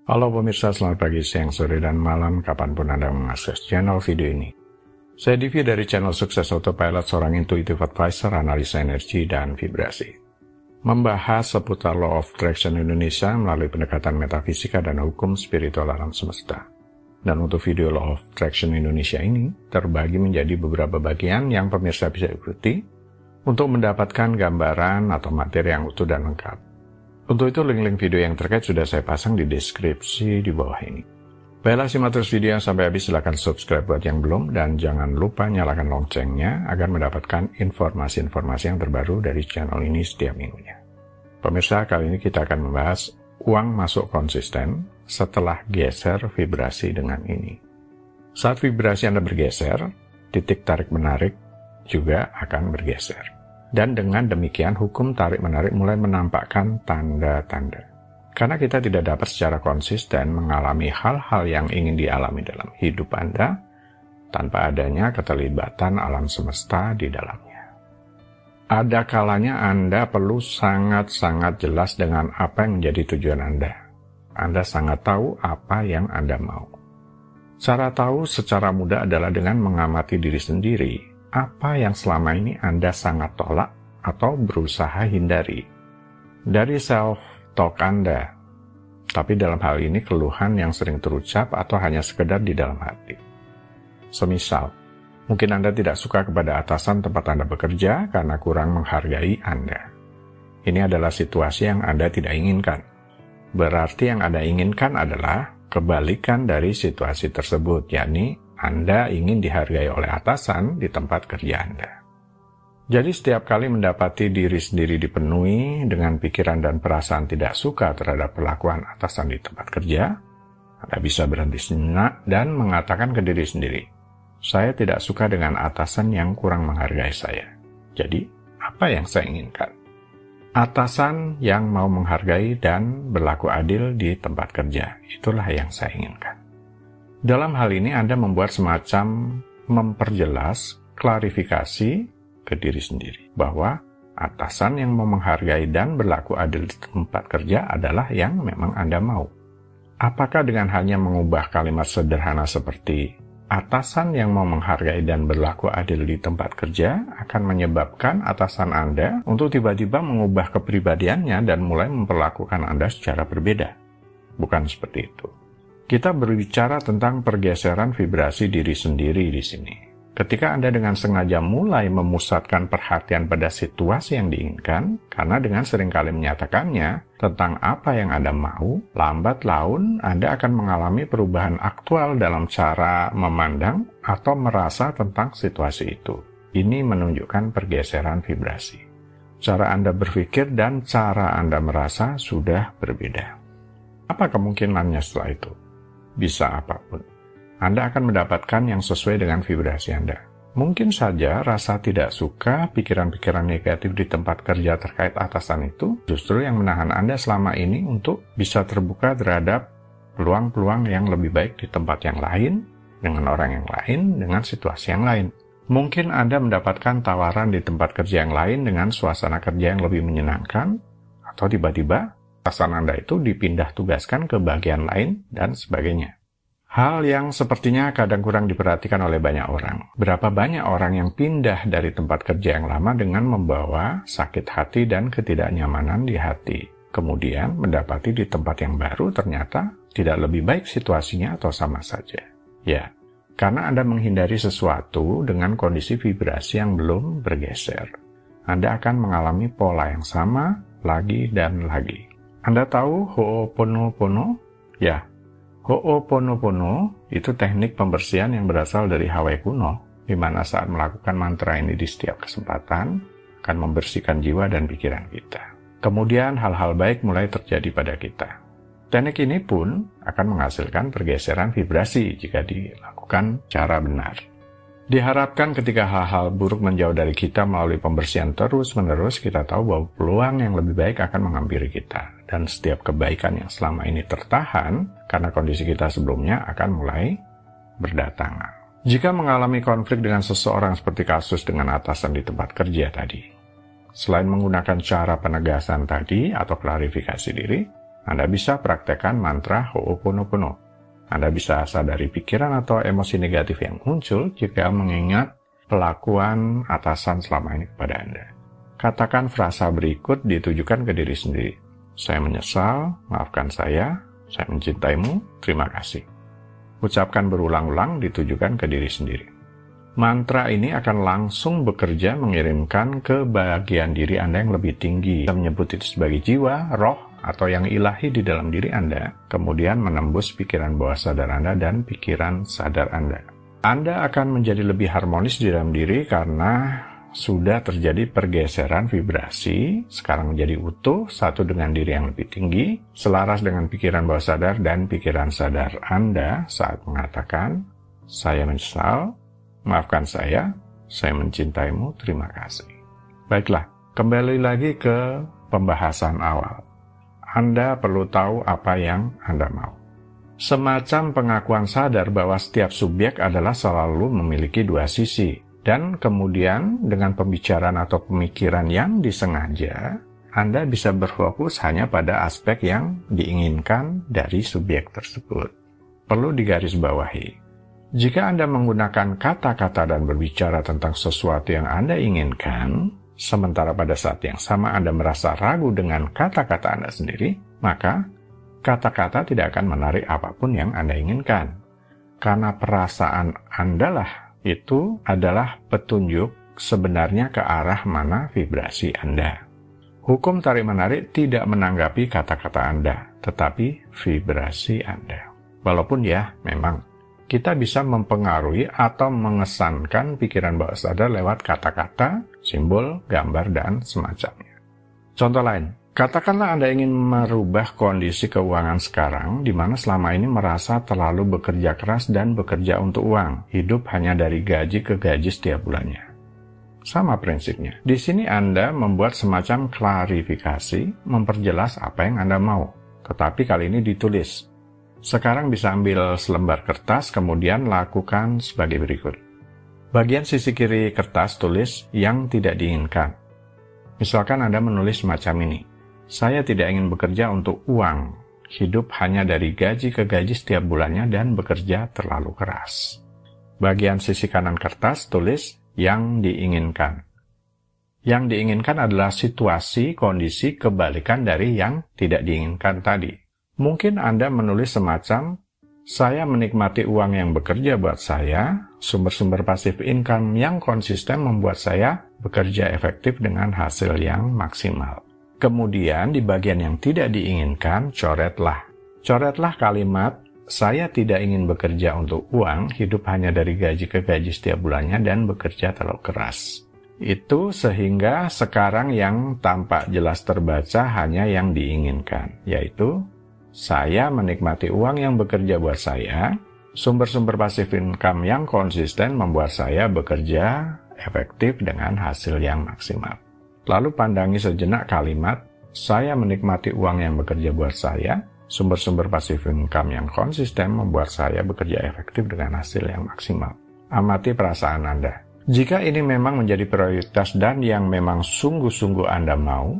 Halo pemirsa, selamat pagi, siang, sore, dan malam, kapanpun Anda mengakses channel video ini. Saya Divi dari channel Sukses Autopilot, seorang intuitive advisor, analisa energi, dan vibrasi. Membahas seputar Law of Attraction Indonesia melalui pendekatan metafisika dan hukum spiritual alam semesta. Dan untuk video Law of Attraction Indonesia ini, terbagi menjadi beberapa bagian yang pemirsa bisa ikuti untuk mendapatkan gambaran atau materi yang utuh dan lengkap. Untuk itu, link-link video yang terkait sudah saya pasang di deskripsi di bawah ini. Baiklah, simak terus video sampai habis, silahkan subscribe buat yang belum, dan jangan lupa nyalakan loncengnya agar mendapatkan informasi-informasi yang terbaru dari channel ini setiap minggunya. Pemirsa, kali ini kita akan membahas uang masuk konsisten setelah geser vibrasi dengan ini. Saat vibrasi Anda bergeser, titik tarik-menarik juga akan bergeser. Dan dengan demikian, hukum tarik-menarik mulai menampakkan tanda-tanda. Karena kita tidak dapat secara konsisten mengalami hal-hal yang ingin dialami dalam hidup Anda, tanpa adanya keterlibatan alam semesta di dalamnya. Ada kalanya Anda perlu sangat-sangat jelas dengan apa yang menjadi tujuan Anda. Anda sangat tahu apa yang Anda mau. Cara tahu secara mudah adalah dengan mengamati diri sendiri. Apa yang selama ini Anda sangat tolak atau berusaha hindari dari self-talk Anda, tapi dalam hal ini keluhan yang sering terucap atau hanya sekedar di dalam hati. Semisal, mungkin Anda tidak suka kepada atasan tempat Anda bekerja karena kurang menghargai Anda. Ini adalah situasi yang Anda tidak inginkan. Berarti yang Anda inginkan adalah kebalikan dari situasi tersebut, yakni Anda ingin dihargai oleh atasan di tempat kerja Anda. Jadi setiap kali mendapati diri sendiri dipenuhi dengan pikiran dan perasaan tidak suka terhadap perlakuan atasan di tempat kerja, Anda bisa berhenti sejenak dan mengatakan ke diri sendiri, saya tidak suka dengan atasan yang kurang menghargai saya. Jadi, apa yang saya inginkan? Atasan yang mau menghargai dan berlaku adil di tempat kerja, itulah yang saya inginkan. Dalam hal ini Anda membuat semacam memperjelas, klarifikasi ke diri sendiri bahwa atasan yang mau menghargai dan berlaku adil di tempat kerja adalah yang memang Anda mau. Apakah dengan hanya mengubah kalimat sederhana seperti atasan yang mau menghargai dan berlaku adil di tempat kerja akan menyebabkan atasan Anda untuk tiba-tiba mengubah kepribadiannya dan mulai memperlakukan Anda secara berbeda? Bukan seperti itu. Kita berbicara tentang pergeseran vibrasi diri sendiri di sini. Ketika Anda dengan sengaja mulai memusatkan perhatian pada situasi yang diinginkan, karena dengan seringkali menyatakannya tentang apa yang Anda mau, lambat laun Anda akan mengalami perubahan aktual dalam cara memandang atau merasa tentang situasi itu. Ini menunjukkan pergeseran vibrasi. Cara Anda berpikir dan cara Anda merasa sudah berbeda. Apa kemungkinannya setelah itu? Bisa apapun. Anda akan mendapatkan yang sesuai dengan vibrasi Anda. Mungkin saja rasa tidak suka, pikiran-pikiran negatif di tempat kerja terkait atasan itu justru yang menahan Anda selama ini untuk bisa terbuka terhadap peluang-peluang yang lebih baik di tempat yang lain, dengan orang yang lain, dengan situasi yang lain. Mungkin Anda mendapatkan tawaran di tempat kerja yang lain dengan suasana kerja yang lebih menyenangkan, atau tiba-tiba atasan Anda itu dipindah tugaskan ke bagian lain, dan sebagainya. Hal yang sepertinya kadang kurang diperhatikan oleh banyak orang. Berapa banyak orang yang pindah dari tempat kerja yang lama dengan membawa sakit hati dan ketidaknyamanan di hati. Kemudian mendapati di tempat yang baru ternyata tidak lebih baik situasinya atau sama saja. Ya, karena Anda menghindari sesuatu dengan kondisi vibrasi yang belum bergeser. Anda akan mengalami pola yang sama lagi dan lagi. Anda tahu Ho'oponopono? Ya, Ho'oponopono itu teknik pembersihan yang berasal dari Hawaii kuno, di mana saat melakukan mantra ini di setiap kesempatan, akan membersihkan jiwa dan pikiran kita. Kemudian hal-hal baik mulai terjadi pada kita. Teknik ini pun akan menghasilkan pergeseran vibrasi jika dilakukan cara benar. Diharapkan ketika hal-hal buruk menjauh dari kita melalui pembersihan terus-menerus, kita tahu bahwa peluang yang lebih baik akan menghampiri kita. Dan setiap kebaikan yang selama ini tertahan, karena kondisi kita sebelumnya akan mulai berdatangan. Jika mengalami konflik dengan seseorang seperti kasus dengan atasan di tempat kerja tadi, selain menggunakan cara penegasan tadi atau klarifikasi diri, Anda bisa praktekkan mantra Ho'oponopono. Anda bisa sadari pikiran atau emosi negatif yang muncul jika mengingat pelakuan atasan selama ini kepada Anda. Katakan frasa berikut ditujukan ke diri sendiri. Saya menyesal, maafkan saya mencintaimu, terima kasih. Ucapkan berulang-ulang ditujukan ke diri sendiri. Mantra ini akan langsung bekerja mengirimkan ke bagian diri Anda yang lebih tinggi. Kita menyebut itu sebagai jiwa, roh, atau yang ilahi di dalam diri Anda, kemudian menembus pikiran bawah sadar Anda dan pikiran sadar Anda. Anda akan menjadi lebih harmonis di dalam diri karena sudah terjadi pergeseran vibrasi, sekarang menjadi utuh, satu dengan diri yang lebih tinggi, selaras dengan pikiran bawah sadar dan pikiran sadar Anda saat mengatakan, saya menyesal, maafkan saya mencintaimu, terima kasih. Baiklah, kembali lagi ke pembahasan awal. Anda perlu tahu apa yang Anda mau. Semacam pengakuan sadar bahwa setiap subjek adalah selalu memiliki dua sisi. Dan kemudian dengan pembicaraan atau pemikiran yang disengaja, Anda bisa berfokus hanya pada aspek yang diinginkan dari subjek tersebut. Perlu digarisbawahi, jika Anda menggunakan kata-kata dan berbicara tentang sesuatu yang Anda inginkan, sementara pada saat yang sama Anda merasa ragu dengan kata-kata Anda sendiri, maka kata-kata tidak akan menarik apapun yang Anda inginkan. Karena perasaan Anda lah itu adalah petunjuk sebenarnya ke arah mana vibrasi Anda. Hukum tarik-menarik tidak menanggapi kata-kata Anda, tetapi vibrasi Anda. Walaupun ya, memang kita bisa mempengaruhi atau mengesankan pikiran bawah sadar lewat kata-kata, simbol, gambar, dan semacamnya. Contoh lain, katakanlah Anda ingin merubah kondisi keuangan sekarang, di mana selama ini merasa terlalu bekerja keras dan bekerja untuk uang, hidup hanya dari gaji ke gaji setiap bulannya. Sama prinsipnya. Di sini Anda membuat semacam klarifikasi, memperjelas apa yang Anda mau. Tetapi kali ini ditulis. Sekarang bisa ambil selembar kertas, kemudian lakukan sebagai berikut. Bagian sisi kiri kertas tulis yang tidak diinginkan. Misalkan Anda menulis semacam ini. Saya tidak ingin bekerja untuk uang. Hidup hanya dari gaji ke gaji setiap bulannya dan bekerja terlalu keras. Bagian sisi kanan kertas tulis yang diinginkan. Yang diinginkan adalah situasi, kondisi, kebalikan dari yang tidak diinginkan tadi. Mungkin Anda menulis semacam, saya menikmati uang yang bekerja buat saya, sumber-sumber pasif income yang konsisten membuat saya bekerja efektif dengan hasil yang maksimal. Kemudian di bagian yang tidak diinginkan, coretlah. Coretlah kalimat, saya tidak ingin bekerja untuk uang, hidup hanya dari gaji ke gaji setiap bulannya dan bekerja terlalu keras. Itu sehingga sekarang yang tampak jelas terbaca hanya yang diinginkan, yaitu saya menikmati uang yang bekerja buat saya, sumber-sumber pasif income yang konsisten membuat saya bekerja efektif dengan hasil yang maksimal. Lalu pandangi sejenak kalimat, saya menikmati uang yang bekerja buat saya, sumber-sumber pasif income yang konsisten membuat saya bekerja efektif dengan hasil yang maksimal. Amati perasaan Anda. Jika ini memang menjadi prioritas dan yang memang sungguh-sungguh Anda mau,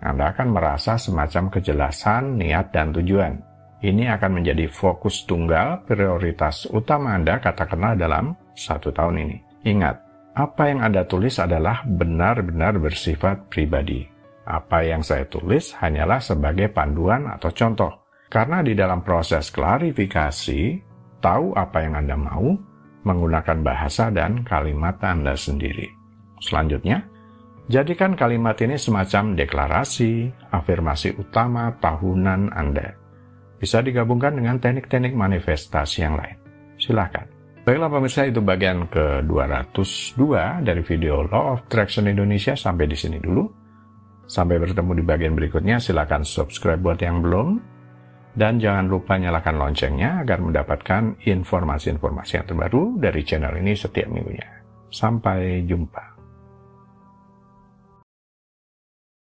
Anda akan merasa semacam kejelasan, niat, dan tujuan. Ini akan menjadi fokus tunggal prioritas utama Anda katakanlah dalam 1 tahun ini. Ingat, apa yang Anda tulis adalah benar-benar bersifat pribadi. Apa yang saya tulis hanyalah sebagai panduan atau contoh. Karena di dalam proses klarifikasi, tahu apa yang Anda mau, menggunakan bahasa dan kalimat Anda sendiri. Selanjutnya, jadikan kalimat ini semacam deklarasi, afirmasi utama tahunan Anda. Bisa digabungkan dengan teknik-teknik manifestasi yang lain. Silakan. Baiklah pemirsa, itu bagian ke-202 dari video Law of Attraction Indonesia. Sampai di sini dulu. Sampai bertemu di bagian berikutnya. Silakan subscribe buat yang belum. Dan jangan lupa nyalakan loncengnya agar mendapatkan informasi-informasi yang terbaru dari channel ini setiap minggunya. Sampai jumpa.